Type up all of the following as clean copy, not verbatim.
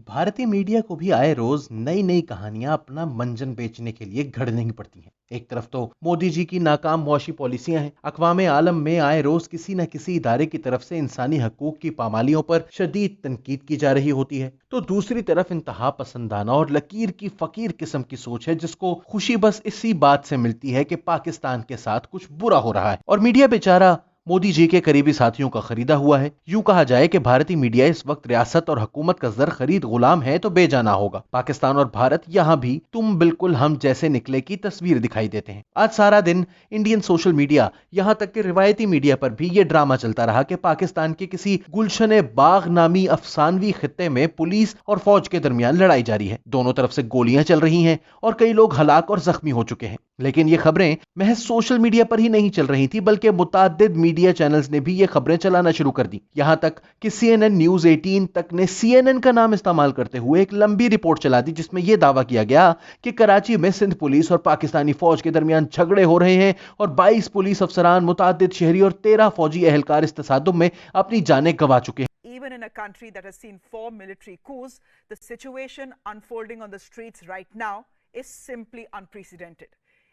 भारतीय मीडिया को भी आए रोज नई नई कहानियां अपना मंजन बेचने के लिए घड़नी ही पड़ती हैं। एक तरफ तो मोदी जी की नाकाम मुआशी पॉलिसियां हैं, अक़वामे आलम में आए रोज किसी न किसी इदारे की तरफ से इंसानी हकूक की पामालियों पर शदीद तनकीद की जा रही होती है, तो दूसरी तरफ इंतहा पसंदाना और लकीर की फकीर किस्म की सोच है, जिसको खुशी बस इसी बात से मिलती है कि पाकिस्तान के साथ कुछ बुरा हो रहा है और मीडिया बेचारा मोदी जी के करीबी साथियों का खरीदा हुआ है। यूं कहा जाए कि भारतीय मीडिया इस वक्त रियासत और हुकूमत का जर खरीद गुलाम है तो बेजाना होगा। पाकिस्तान और भारत यहां भी तुम बिल्कुल हम जैसे निकले की तस्वीर दिखाई देते हैं। आज सारा दिन इंडियन सोशल मीडिया, यहां तक कि रिवायती मीडिया पर भी ये ड्रामा चलता रहा कि पाकिस्तान के किसी गुलशन बाग नामी अफसानवी खित्ते में पुलिस और फौज के दरमियान लड़ाई जारी है। दोनों तरफ से गोलियां चल रही हैं और कई लोग हलाक और जख्मी हो चुके हैं। लेकिन ये खबरें महज सोशल मीडिया पर ही नहीं चल रही थी, बल्कि मुताद्दिद मीडिया चैनल्स ने भी ये खबरें चलाना शुरू कर दी। यहां तक कि CNN न्यूज 18 तक ने CNN का नाम इस्तेमाल करते हुए एक लंबी रिपोर्ट चला दी, जिसमें यह दावा किया गया कि कराची में सिंध पुलिस और पाकिस्तानी फौज के दरमियान झगड़े हो रहे हैं और 22 पुलिस अफसरान, मुताद्दिद शहरी और 13 फौजी एहलकार इस तसादुम में अपनी जानें गंवा चुके हैं। Even in a country that has seen 4 military coups, the situation unfolding on the streets right now is simply unprecedented.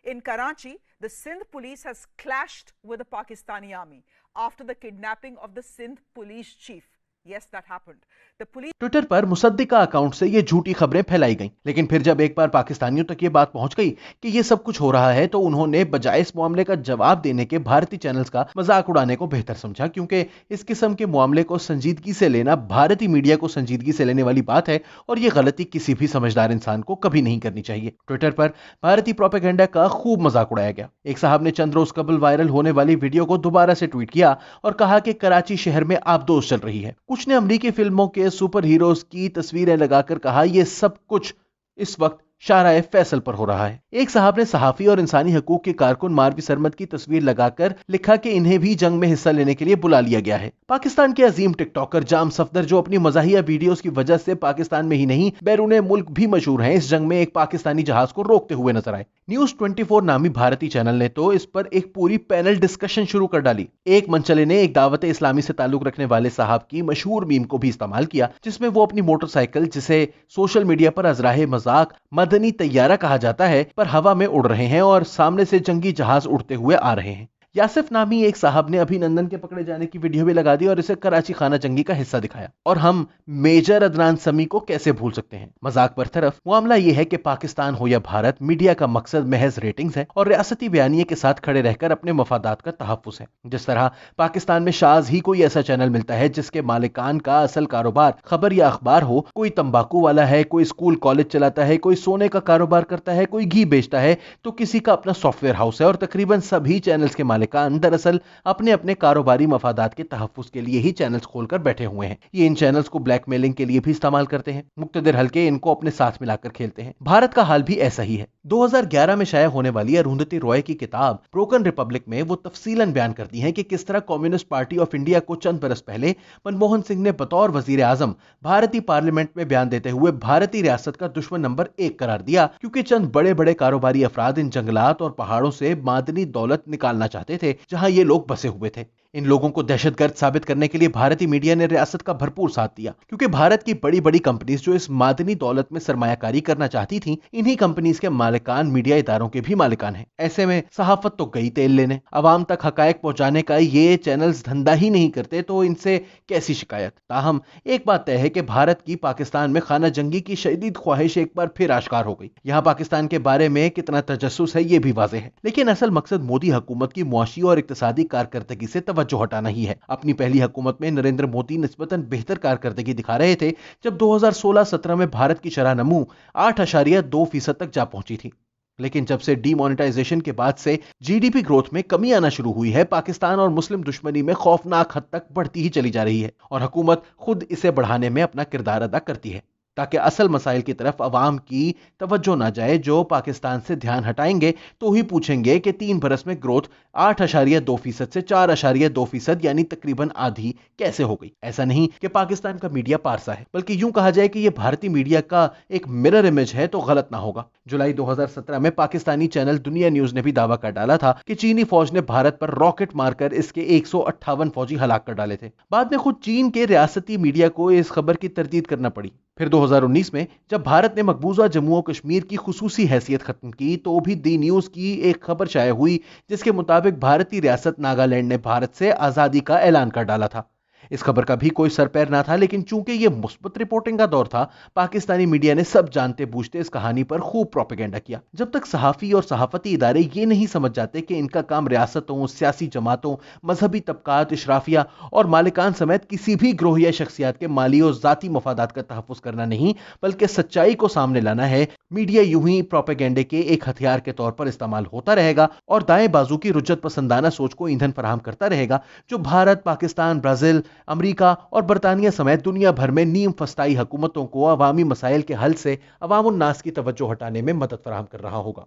In Karachi, the Sindh police has clashed with the Pakistani army after the kidnapping of the Sindh police chief. Yes, that happened. The police Twitter पर मुसद्दिका account से ये झूठी खबरें फैलाई गईं, लेकिन फिर जब एक बार पाकिस्तानियों तक ये बात पहुंच गई कि ये सब कुछ हो रहा है, तो उन्होंने बजाय इस मामले का जवाब देने के भारतीय चैनल्स का मजाक उड़ाने को बेहतर समझा, क्योंकि इस किस्म के मामले को संजीदगी से लेना भारतीय मीडिया को संजीदगी से लेने वाली बात है और ये गलती किसी भी समझदार इंसान को कभी नहीं करनी चाहिए। ट्विटर पर भारतीय प्रोपेगेंडा का खूब मजाक उड़ाया गया। एक साहब ने चंद रोज कबल वायरल होने वाली वीडियो को दोबारा से ट्वीट किया और कहा कि कराची शहर में आबदोश चल रही है। कुछ ने अमरीकी फिल्मों के सुपर हीरोज की तस्वीरें लगाकर कहा यह सब कुछ इस वक्त शाहराए फैसल पर हो रहा है। एक साहब ने सहाफी और इंसानी हकूक के कारकुन मारवी सरमद की तस्वीर लगाकर लिखा कि इन्हें भी जंग में हिस्सा लेने के लिए बुला लिया गया है। पाकिस्तान के अजीम टिकटॉकर जाम सफदर, जो अपनी मजाहिया वीडियोस की वजह से पाकिस्तान में ही नहीं बैरून मुल्क भी मशहूर हैं, इस जंग में एक पाकिस्तानी जहाज को रोकते हुए नजर आए। न्यूज 24 नामी भारतीय चैनल ने तो इस पर एक पूरी पैनल डिस्कशन शुरू कर डाली। एक मनचले ने एक दावत इस्लामी से ताल्लुक रखने वाले साहब की मशहूर मीम को भी इस्तेमाल किया, जिसमें वो अपनी मोटरसाइकिल, जिसे सोशल मीडिया पर अजराहे मजाक मदनी तैयारा कहा जाता है, पर हवा में उड़ रहे हैं और सामने से जंगी जहाज उड़ते हुए आ रहे हैं। यासिफ नामी एक साहब ने अभिनंदन के पकड़े जाने की वीडियो भी लगा दी और इसे कराची खाना जंगी का हिस्सा दिखाया। और हम मेजर अदनान समी को कैसे भूल सकते हैं। मजाक बरतरफ, मामला यह है कि पाकिस्तान हो या भारत, मीडिया का मकसद महज रेटिंग्स है और रियासती बयानिए के साथ खड़े रहकर अपने मफादात का तहफ्फुज़ है। जिस तरह पाकिस्तान में शाज ही कोई ऐसा चैनल मिलता है जिसके मालिकान का असल कारोबार खबर या अखबार हो, कोई तंबाकू वाला है, कोई स्कूल कॉलेज चलाता है, कोई सोने का कारोबार करता है, कोई घी बेचता है, तो किसी का अपना सॉफ्टवेयर हाउस है और तकरीबन सभी चैनल्स के मालिकान दरअसल अपने अपने कारोबारी मफादात के तहफ्फुज़ के लिए ही चैनल्स खोलकर बैठे हुए हैं। ये इन चैनल्स को ब्लैकमेलिंग के लिए भी इस्तेमाल करते हैं। मुक्तदिर हल्के इनको अपने साथ मिलाकर खेलते हैं। भारत का हाल भी ऐसा ही है। 2011 में शाया होने वाली अरुंधति रॉय की किताब ब्रोकन रिपब्लिक में वो तफसीलन बयान करती हैं कि किस तरह कम्युनिस्ट पार्टी ऑफ इंडिया को चंद बरस पहले मनमोहन सिंह ने बतौर वजीर आजम भारतीय पार्लियामेंट में बयान देते हुए भारतीय रियासत का दुश्मन नंबर 1 करार दिया, क्योंकि चंद बड़े बड़े कारोबारी अफराद इन जंगलात और पहाड़ों से मादनी दौलत निकालना चाहते थे जहां ये लोग बसे हुए थे। इन लोगों को दहशतगर्द साबित करने के लिए भारतीय मीडिया ने रियासत का भरपूर साथ दिया, क्योंकि भारत की बड़ी बड़ी कंपनीज जो इस मादनी दौलत में सरमायाकारी करना चाहती थीं, इन्हीं कंपनीज के मालिकान मीडिया इदारों के भी मालिकान हैं। ऐसे में सहाफत तो गई तेल लेने। अवाम तक हकायक पहुंचाने का ये चैनल्स धंधा ही नहीं करते तो इनसे कैसी शिकायत। ताहम एक बात तय है कि भारत की पाकिस्तान में खाना जंगी की शदीद ख्वाहिश एक बार फिर आश्कार हो गई। यहाँ पाकिस्तान के बारे में कितना तजस्सुस है ये भी वाज़ेह है, लेकिन असल मकसद मोदी हुकूमत की मुआशी और इक्तिसादी कारकर्दगी से तवज्जो हटाना ही है। अपनी पहली हुकूमत में नरेंद्र मोदी निस्बतन बेहतर कारकर्दगी दिखा रहे थे जब 2016-17 में भारत की शरह नमू 8.2% तक जा पहुंची थी। लेकिन जब से डीमोनेटाइजेशन के बाद से जीडीपी ग्रोथ में कमी आना शुरू हुई है, पाकिस्तान और मुस्लिम दुश्मनी में खौफनाक हद तक बढ़ती ही चली जा रही है और हुकूमत खुद इसे बढ़ाने में अपना किरदार अदा करती है, ताकि असल मसाइल की तरफ अवाम की तवज्जो ना जाए। जो पाकिस्तान से ध्यान हटाएंगे तो ही पूछेंगे कि 3 बरस में ग्रोथ 8.2% से 4.2% यानी तकरीबन आधी कैसे हो गई। ऐसा नहीं कि पाकिस्तान का मीडिया पारसा है, बल्कि यूं कहा जाए कि यह भारतीय मीडिया का एक मिरर इमेज है तो गलत ना होगा। जुलाई 2017 में पाकिस्तानी चैनल दुनिया न्यूज ने भी दावा कर डाला था कि चीनी फौज ने भारत पर रॉकेट मारकर इसके 158 फौजी हलाक कर डाले थे। बाद में खुद चीन के रियासती मीडिया को इस खबर की तरदीद करना पड़ी। फिर 2019 में जब भारत ने मकबूजा जम्मू और कश्मीर की खुसूसी हैसियत खत्म की तो भी दी न्यूज की एक खबर शाया हुई जिसके मुताबिक भारतीय रियासत नागालैंड ने भारत से आजादी का ऐलान कर डाला था। इस खबर का भी कोई सर पैर ना था, लेकिन चूंकि यह मुस्बत रिपोर्टिंग का दौर था, पाकिस्तानी मीडिया ने सब जानते बूझते इस कहानी पर खूब प्रोपेगेंडा किया। जब तक सहाफी और सहाफती इदारे ये नहीं समझ जाते कि इनका काम रियासतों, सियासी जमातों, मजहबी तबकात, इशराफिया और मालिकान समेत किसी भी ग्रोह या शख्सियात के माली और जाती मफादात का तहफ़्फ़ुज़ करना नहीं बल्कि सच्चाई को सामने लाना है, मीडिया यूं ही प्रोपेगेंडे के एक हथियार के तौर पर इस्तेमाल होता रहेगा और दाएं बाजू की रुज्जत पसंदाना सोच को ईंधन फराहम करता रहेगा, जो भारत, पाकिस्तान, ब्राजील, अमेरिका और बरतानिया समेत दुनिया भर में नीम फस्ताई हुकूमतों को अवामी मसाइल के हल से अवामुन नास की तवज्जो हटाने में मदद फराहम कर रहा होगा।